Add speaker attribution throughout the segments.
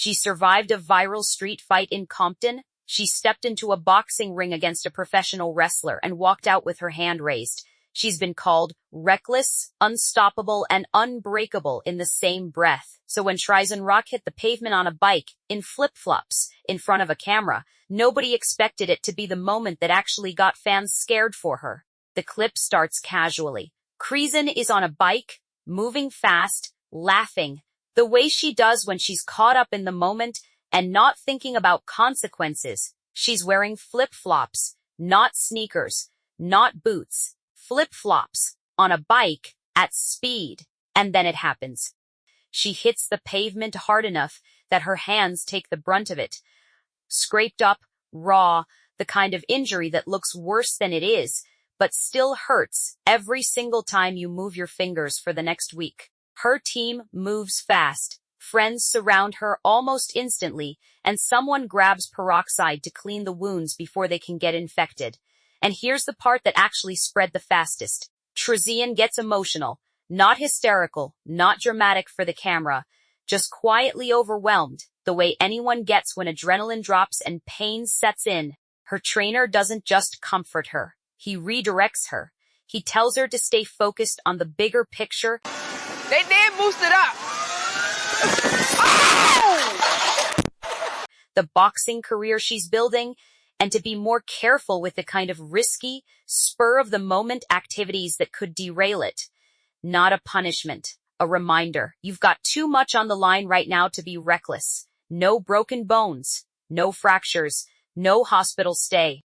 Speaker 1: She survived a viral street fight in Compton. She stepped into a boxing ring against a professional wrestler and walked out with her hand raised. She's been called reckless, unstoppable, and unbreakable in the same breath. So when Chrisean Rock hit the pavement on a bike, in flip-flops, in front of a camera, nobody expected it to be the moment that actually got fans scared for her. The clip starts casually. Chrisean is on a bike, moving fast, laughing, the way she does when she's caught up in the moment and not thinking about consequences. She's wearing flip-flops, not sneakers, not boots, flip-flops, on a bike, at speed. And then it happens. She hits the pavement hard enough that her hands take the brunt of it. Scraped up, raw, the kind of injury that looks worse than it is, but still hurts every single time you move your fingers for the next week. Her team moves fast. Friends surround her almost instantly, and someone grabs peroxide to clean the wounds before they can get infected. And here's the part that actually spread the fastest. Chrisean gets emotional, not hysterical, not dramatic for the camera, just quietly overwhelmed, the way anyone gets when adrenaline drops and pain sets in. Her trainer doesn't just comfort her. He redirects her. He tells her to stay focused on the bigger picture.
Speaker 2: They did boost it up. Oh!
Speaker 1: The boxing career she's building, and to be more careful with the kind of risky, spur-of-the-moment activities that could derail it. Not a punishment, a reminder. You've got too much on the line right now to be reckless. No broken bones, no fractures, no hospital stay.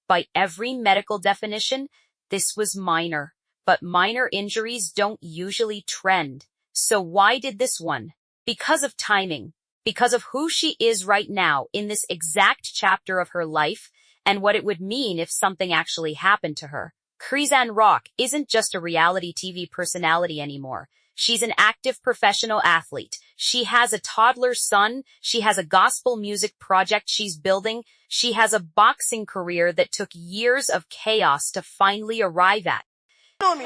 Speaker 1: By every medical definition, this was minor, but minor injuries don't usually trend. So why did this one? Because of timing, because of who she is right now in this exact chapter of her life and what it would mean if something actually happened to her. Chrisean Rock isn't just a reality TV personality anymore. She's an active professional athlete. She has a toddler son. She has a gospel music project she's building. She has a boxing career that took years of chaos to finally arrive at.
Speaker 2: On me.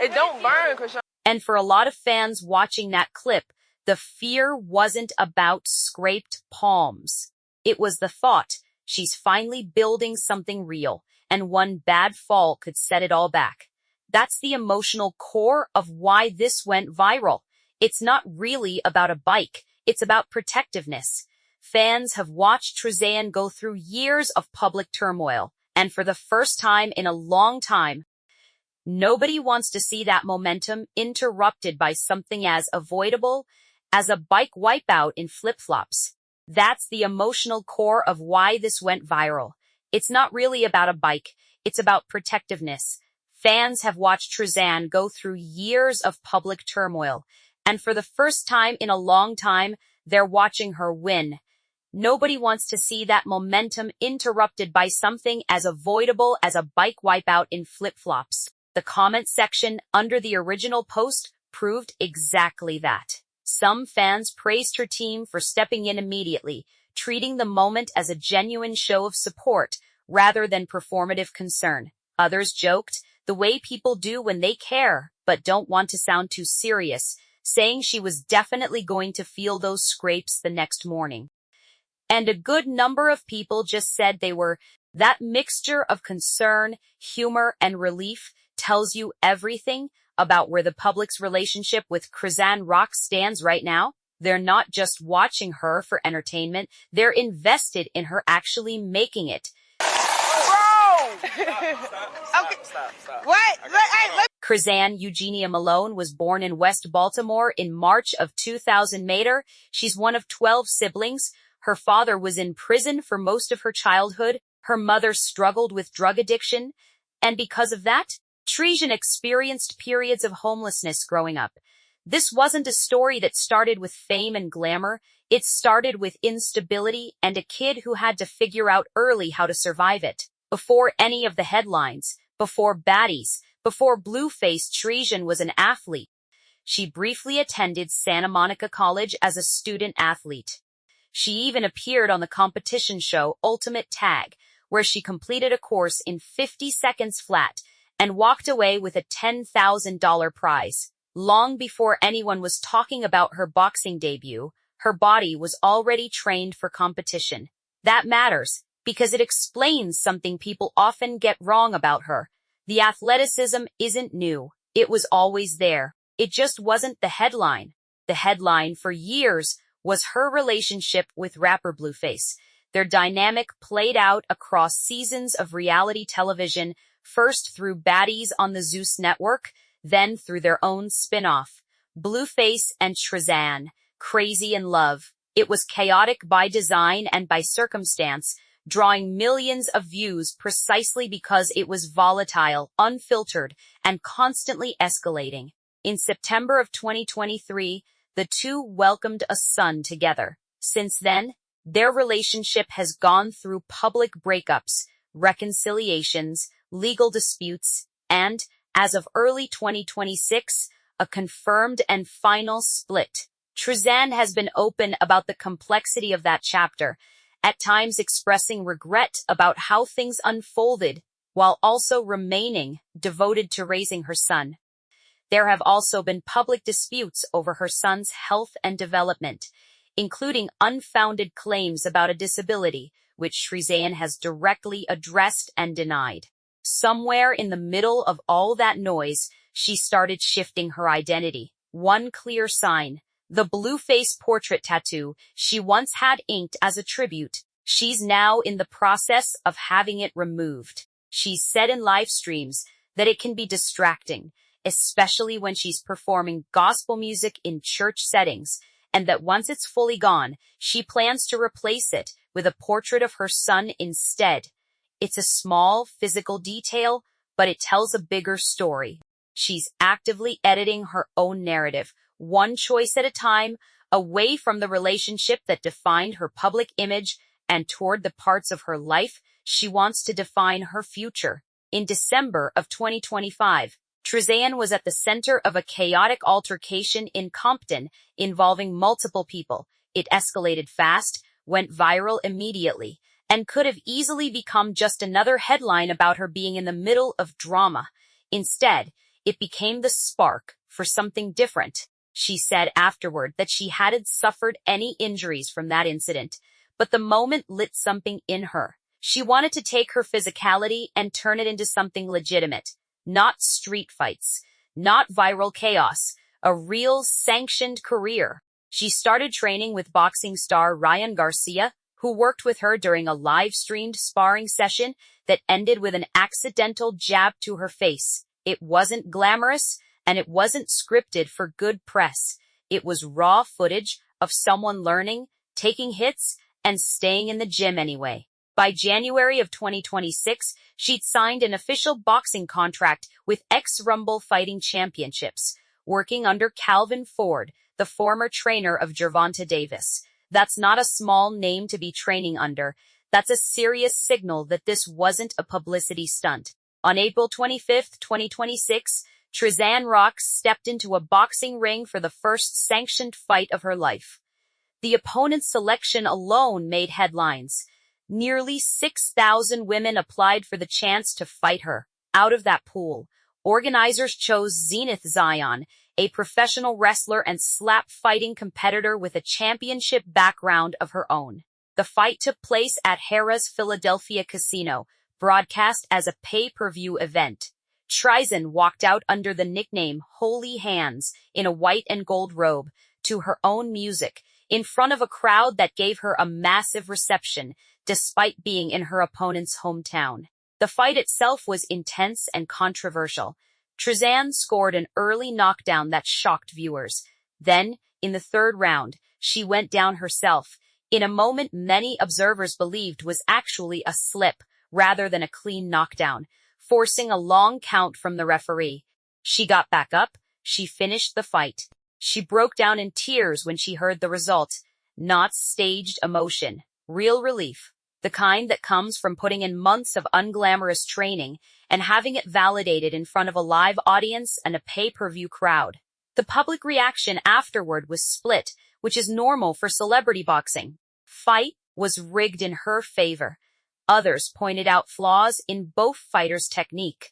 Speaker 2: It don't burn, Chrisean.
Speaker 1: And for a lot of fans watching that clip, the fear wasn't about scraped palms. It was the thought, she's finally building something real, and one bad fall could set it all back. That's the emotional core of why this went viral. It's not really about a bike. It's about protectiveness. Fans have watched Chrisean go through years of public turmoil, and for the first time in a long time, nobody wants to see that momentum interrupted by something as avoidable as a bike wipeout in flip-flops. That's the emotional core of why this went viral. It's not really about a bike. It's about protectiveness. Fans have watched Chrisean go through years of public turmoil, and for the first time in a long time, they're watching her win. Nobody wants to see that momentum interrupted by something as avoidable as a bike wipeout in flip-flops. The comment section under the original post proved exactly that. Some fans praised her team for stepping in immediately, treating the moment as a genuine show of support rather than performative concern. Others joked, the way people do when they care but don't want to sound too serious, saying she was definitely going to feel those scrapes the next morning. And a good number of people just said they were. That mixture of concern, humor, and relief tells you everything about where the public's relationship with Chrisean Rock stands right now. They're not just watching her for entertainment, they're invested in her actually making it.
Speaker 2: Stop. What?
Speaker 1: Chrisean Eugenia Malone was born in West Baltimore in March of 2000. Mater. She's one of 12 siblings. Her father was in prison for most of her childhood. Her mother struggled with drug addiction. And because of that, Chrisean experienced periods of homelessness growing up. This wasn't a story that started with fame and glamour. It started with instability and a kid who had to figure out early how to survive it. Before any of the headlines, before baddies, before Blueface, Chrisean was an athlete. She briefly attended Santa Monica College as a student athlete. She even appeared on the competition show Ultimate Tag, where she completed a course in 50 seconds flat and walked away with a $10,000 prize. Long before anyone was talking about her boxing debut, her body was already trained for competition. That matters, because it explains something people often get wrong about her. The athleticism isn't new. It was always there. It just wasn't the headline. The headline for years was her relationship with rapper Blueface. Their dynamic played out across seasons of reality television, first through Baddies on the Zeus network, then through their own spin-off, Blueface and Chrisean, Crazy in Love. It was chaotic by design and by circumstance, drawing millions of views precisely because it was volatile, unfiltered, and constantly escalating. In September of 2023, the two welcomed a son together. Since then, their relationship has gone through public breakups, reconciliations, legal disputes, and, as of early 2026, a confirmed and final split. Chrisean has been open about the complexity of that chapter, at times expressing regret about how things unfolded, while also remaining devoted to raising her son. There have also been public disputes over her son's health and development, including unfounded claims about a disability, which Chrisean has directly addressed and denied. Somewhere in the middle of all that noise, she started shifting her identity. One clear sign: the Blueface portrait tattoo she once had inked as a tribute. She's now in the process of having it removed. She's said in live streams that it can be distracting, especially when she's performing gospel music in church settings, and that once it's fully gone, she plans to replace it with a portrait of her son instead. It's a small physical detail, but it tells a bigger story. She's actively editing her own narrative, one choice at a time, away from the relationship that defined her public image and toward the parts of her life she wants to define her future. In December of 2025, Chrisean was at the center of a chaotic altercation in Compton involving multiple people. It escalated fast, went viral immediately, and could have easily become just another headline about her being in the middle of drama. Instead, it became the spark for something different. She said afterward that she hadn't suffered any injuries from that incident, but the moment lit something in her. She wanted to take her physicality and turn it into something legitimate. Not street fights, not viral chaos, a real sanctioned career. She started training with boxing star Ryan Garcia, who worked with her during a live-streamed sparring session that ended with an accidental jab to her face. It wasn't glamorous, and it wasn't scripted for good press. It was raw footage of someone learning, taking hits, and staying in the gym anyway. By January of 2026, she'd signed an official boxing contract with ex-Rumble Fighting Championships, working under Calvin Ford, the former trainer of Gervonta Davis. That's not a small name to be training under. That's a serious signal that this wasn't a publicity stunt. On April 25, 2026, Chrisean Rock stepped into a boxing ring for the first sanctioned fight of her life. The opponent's selection alone made headlines. Nearly 6,000 women applied for the chance to fight her. Out of that pool, organizers chose Zenith Zion, a professional wrestler and slap-fighting competitor with a championship background of her own. The fight took place at Harrah's Philadelphia Casino, broadcast as a pay-per-view event. Chrisean walked out under the nickname Holy Hands in a white and gold robe to her own music, in front of a crowd that gave her a massive reception, despite being in her opponent's hometown. The fight itself was intense and controversial. Chrisean scored an early knockdown that shocked viewers. Then, in the third round, she went down herself, in a moment many observers believed was actually a slip rather than a clean knockdown, forcing a long count from the referee. She got back up. She finished the fight. She broke down in tears when she heard the result. Not staged emotion, real relief. The kind that comes from putting in months of unglamorous training and having it validated in front of a live audience and a pay-per-view crowd. The public reaction afterward was split, which is normal for celebrity boxing. Fight was rigged in her favor. Others pointed out flaws in both fighters' technique.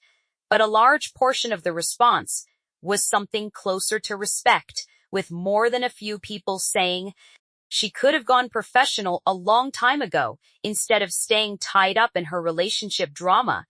Speaker 1: But a large portion of the response was something closer to respect, with more than a few people saying she could have gone professional a long time ago instead of staying tied up in her relationship drama.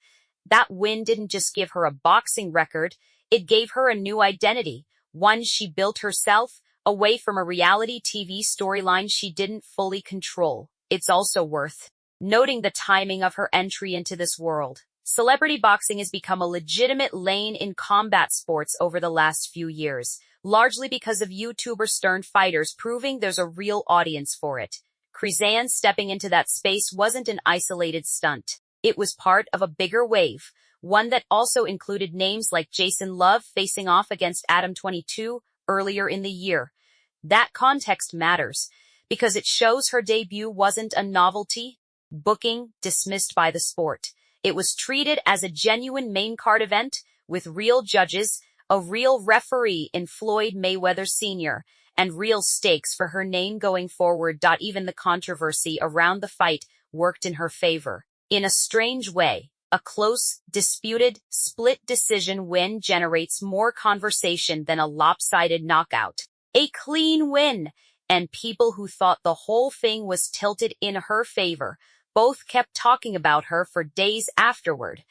Speaker 1: That win didn't just give her a boxing record, it gave her a new identity, one she built herself, away from a reality TV storyline she didn't fully control. It's also worth noting the timing of her entry into this world. Celebrity boxing has become a legitimate lane in combat sports over the last few years, largely because of YouTuber turned fighters proving there's a real audience for it. Chrisean stepping into that space wasn't an isolated stunt. It was part of a bigger wave, one that also included names like Jason Love facing off against Adam 22 earlier in the year. That context matters, because it shows her debut wasn't a novelty booking dismissed by the sport. It was treated as a genuine main card event with real judges, a real referee in Floyd Mayweather Sr., and real stakes for her name going forward. Even the controversy around the fight worked in her favor. In a strange way, a close, disputed, split decision win generates more conversation than a lopsided knockout. A clean win, and people who thought the whole thing was tilted in her favor both kept talking about her for days afterward.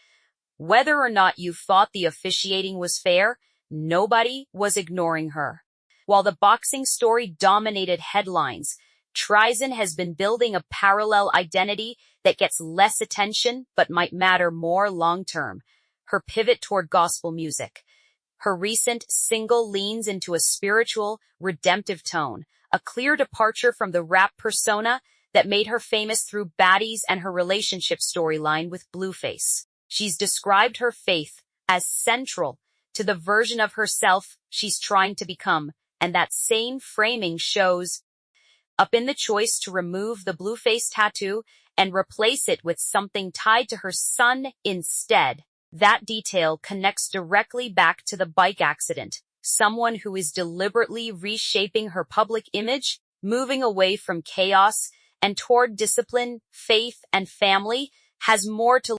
Speaker 1: Whether or not you thought the officiating was fair, nobody was ignoring her. While the boxing story dominated headlines, Chrisean has been building a parallel identity that gets less attention but might matter more long-term. Her pivot toward gospel music. Her recent single leans into a spiritual, redemptive tone, a clear departure from the rap persona that made her famous through Baddies and her relationship storyline with Blueface. She's described her faith as central to the version of herself she's trying to become, and that same framing shows up in the choice to remove the Blueface tattoo and replace it with something tied to her son instead. That detail connects directly back to the bike accident, someone who is deliberately reshaping her public image, moving away from chaos and toward discipline, faith, and family, has more to